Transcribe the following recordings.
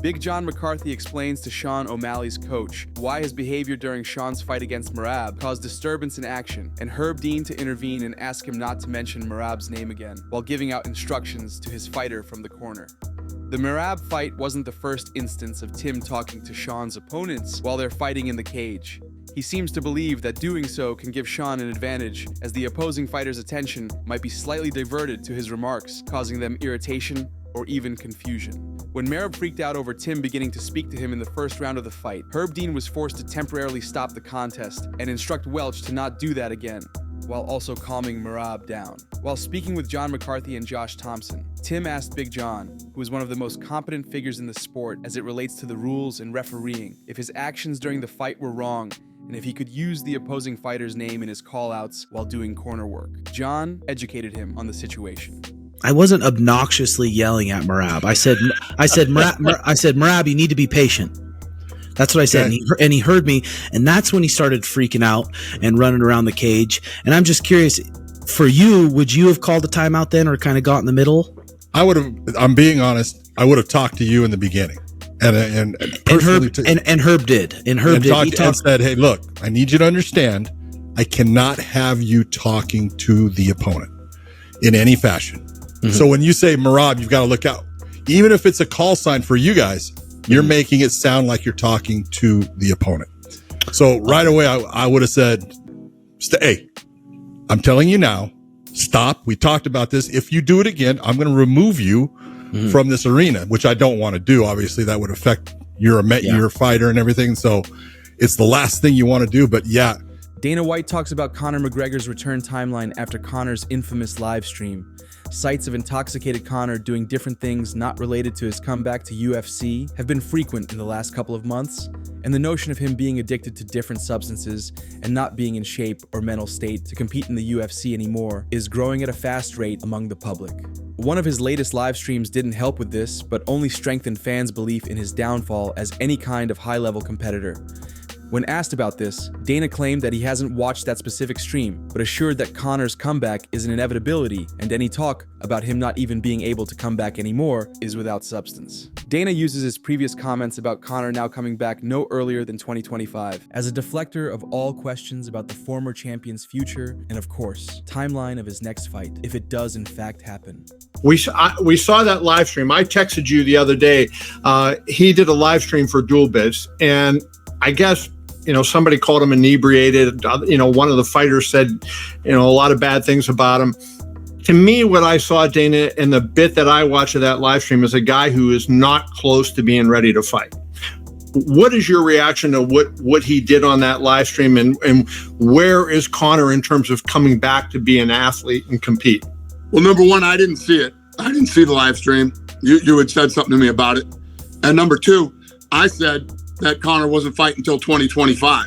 Big John McCarthy explains to Sean O'Malley's coach why his behavior during Sean's fight against Merab caused disturbance in action, and Herb Dean to intervene and ask him not to mention Merab's name again, while giving out instructions to his fighter from the corner. The Merab fight wasn't the first instance of Tim talking to Sean's opponents while they're fighting in the cage. He seems to believe that doing so can give Sean an advantage, as the opposing fighter's attention might be slightly diverted to his remarks, causing them irritation or even confusion. When Merab freaked out over Tim beginning to speak to him in the first round of the fight, Herb Dean was forced to temporarily stop the contest and instruct Welch to not do that again, while also calming Merab down. While speaking with John McCarthy and Josh Thompson, Tim asked Big John, who is one of the most competent figures in the sport as it relates to the rules and refereeing, if his actions during the fight were wrong and if he could use the opposing fighter's name in his call-outs while doing corner work. John educated him on the situation. I wasn't obnoxiously yelling at Merab. I said, Merab, you need to be patient. That's what I said, and he heard me, and that's when he started freaking out and running around the cage. And I'm just curious, for you, would you have called a timeout then, or kind of got in the middle? I would have. I'm being honest. I would have talked to you in the beginning, and personally, Herb did, and Herb did. And said, "Hey, look, I need you to understand. I cannot have you talking to the opponent in any fashion." Mm-hmm. So when you say Merab, you've got to look out. Even if it's a call sign for you guys, you're making it sound like you're talking to the opponent. So right away, I would have said, "Hey, I'm telling you now, stop. We talked about this. If you do it again, I'm going to remove you from this arena," which I don't want to do. Obviously, that would affect your fighter and everything. So it's the last thing you want to do. But yeah. Dana White talks about Conor McGregor's return timeline after Conor's infamous live stream. Sights of intoxicated Conor doing different things not related to his comeback to UFC have been frequent in the last couple of months, and the notion of him being addicted to different substances and not being in shape or mental state to compete in the UFC anymore is growing at a fast rate among the public. One of his latest live streams didn't help with this, but only strengthened fans' belief in his downfall as any kind of high-level competitor. When asked about this, Dana claimed that he hasn't watched that specific stream, but assured that Conor's comeback is an inevitability, and any talk about him not even being able to come back anymore is without substance. Dana uses his previous comments about Conor now coming back no earlier than 2025 as a deflector of all questions about the former champion's future and, of course, timeline of his next fight, if it does in fact happen. We saw that live stream. I texted you the other day. He did a live stream for Dual Biz, and I guess somebody called him inebriated. One of the fighters said, a lot of bad things about him. To me, what I saw, Dana, in the bit that I watched of that live stream is a guy who is not close to being ready to fight. What is your reaction to what he did on that live stream, and where is Conor in terms of coming back to be an athlete and compete? Well, number one, I didn't see it. I didn't see the live stream. You had said something to me about it. And number two, I said that Conor wasn't fighting until 2025.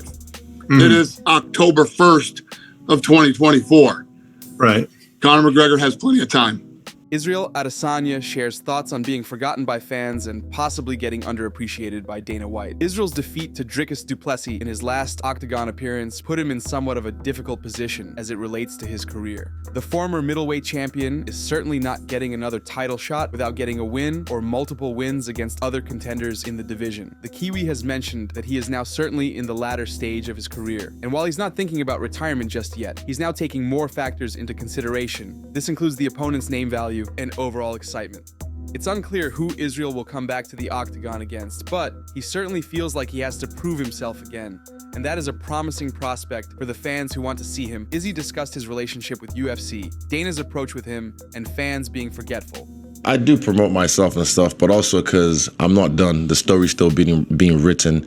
It is October 1st of 2024. Right. Conor McGregor has plenty of time. Israel Adesanya shares thoughts on being forgotten by fans and possibly getting underappreciated by Dana White. Israel's defeat to Dricus du Plessis in his last Octagon appearance put him in somewhat of a difficult position as it relates to his career. The former middleweight champion is certainly not getting another title shot without getting a win or multiple wins against other contenders in the division. The Kiwi has mentioned that he is now certainly in the latter stage of his career, and while he's not thinking about retirement just yet, he's now taking more factors into consideration. This includes the opponent's name value and overall excitement. It's unclear who Israel will come back to the Octagon against, but he certainly feels like he has to prove himself again, and that is a promising prospect for the fans who want to see him. Izzy discussed his relationship with UFC, Dana's approach with him, and fans being forgetful. I do promote myself and stuff, but also because I'm not done. The story's still being written.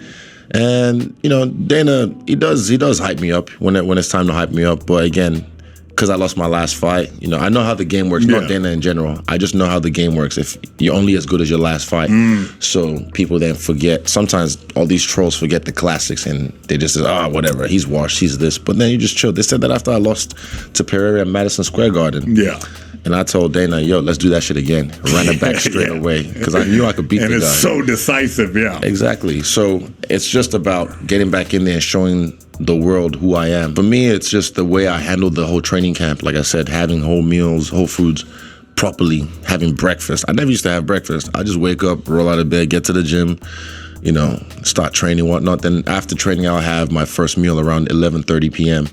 And, Dana, he does hype me up when it's time to hype me up, but again, because I lost my last fight, I know how the game works, not Dana in general. I just know how the game works. If you're only as good as your last fight. So people then forget. Sometimes all these trolls forget the classics and they just say, whatever, he's washed, he's this. But then you just chill. They said that after I lost to Pereira at Madison Square Garden. Yeah. And I told Dana, let's do that shit again. Ran it back straight away because I knew I could beat the guy. And it's so decisive, yeah. Exactly. So it's just about getting back in there and showing the world who I am. For me, it's just the way I handled the whole training camp. Like I said, having whole meals, whole foods, properly having breakfast. I never used to have breakfast. I just wake up, roll out of bed, get to the gym, start training, whatnot. Then after training, I'll have my first meal around 11:30 p.m.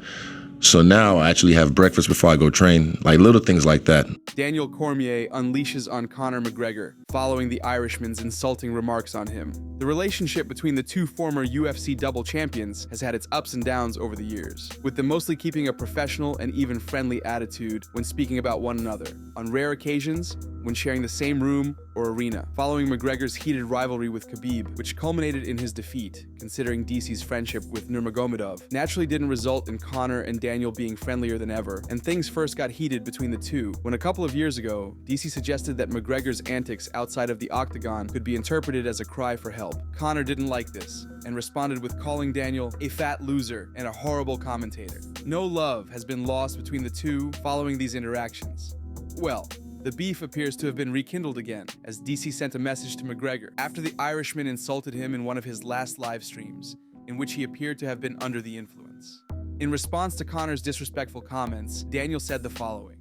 So now I actually have breakfast before I go train, like little things like that. Daniel Cormier unleashes on Conor McGregor, following the Irishman's insulting remarks on him. The relationship between the two former UFC double champions has had its ups and downs over the years, with them mostly keeping a professional and even friendly attitude when speaking about one another, on rare occasions, when sharing the same room or arena, following McGregor's heated rivalry with Khabib, which culminated in his defeat, considering DC's friendship with Nurmagomedov, naturally didn't result in Conor and Daniel being friendlier than ever, and things first got heated between the two when a couple of years ago, DC suggested that McGregor's antics outside of the octagon could be interpreted as a cry for help. Conor didn't like this, and responded with calling Daniel a fat loser and a horrible commentator. No love has been lost between the two following these interactions. Well, the beef appears to have been rekindled again, as DC sent a message to McGregor after the Irishman insulted him in one of his last live streams, in which he appeared to have been under the influence. In response to Conor's disrespectful comments, Daniel said the following.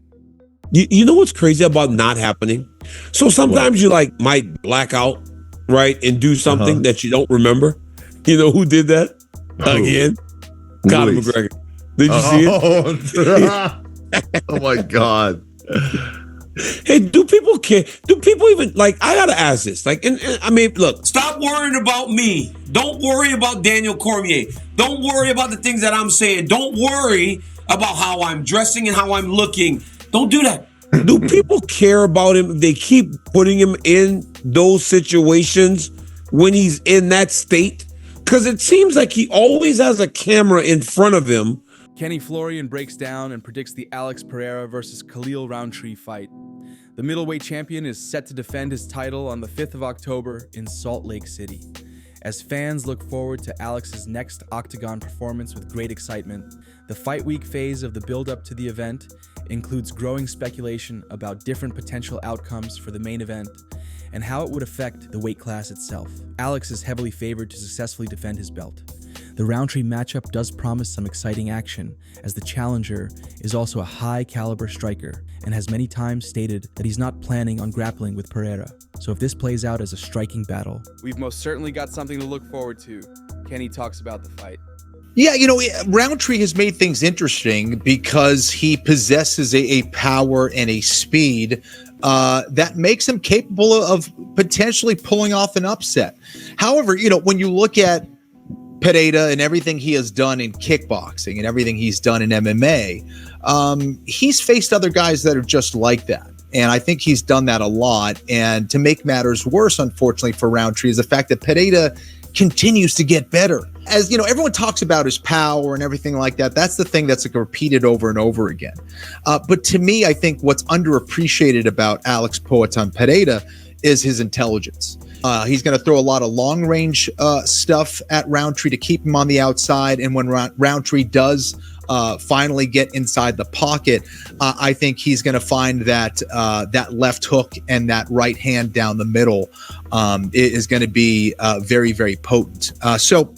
You know what's crazy about not happening? So sometimes you might black out, right, and do something that you don't remember. You know who did that? Again, Conor McGregor. Did you see it? Oh my God. Hey, do people care? Do people even I gotta ask this? Look, stop worrying about me. Don't worry about Daniel Cormier. Don't worry about the things that I'm saying. Don't worry about how I'm dressing and how I'm looking. Don't do that. Do people care about him if they keep putting him in those situations when he's in that state? Because it seems like he always has a camera in front of him. Kenny Florian breaks down and predicts the Alex Pereira versus Khalil Rountree fight. The middleweight champion is set to defend his title on the 5th of October in Salt Lake City. As fans look forward to Alex's next octagon performance with great excitement, the fight week phase of the build-up to the event includes growing speculation about different potential outcomes for the main event and how it would affect the weight class itself. Alex is heavily favored to successfully defend his belt. The Rountree matchup does promise some exciting action, as the challenger is also a high-caliber striker and has many times stated that he's not planning on grappling with Pereira. So if this plays out as a striking battle, we've most certainly got something to look forward to. Kenny talks about the fight. Yeah, Rountree has made things interesting because he possesses a power and a speed that makes him capable of potentially pulling off an upset. However, when you look at Pereira and everything he has done in kickboxing and everything he's done in MMA, he's faced other guys that are just like that. And I think he's done that a lot. And to make matters worse, unfortunately, for Rountree is the fact that Pereira continues to get better. As everyone talks about his power and everything like that. That's the thing that's repeated over and over again. But to me, I think what's underappreciated about Alex Poatan Pereira is his intelligence. He's going to throw a lot of long-range stuff at Rountree to keep him on the outside. And when Rountree does finally get inside the pocket, I think he's going to find that that left hook and that right hand down the middle is going to be very, very potent. So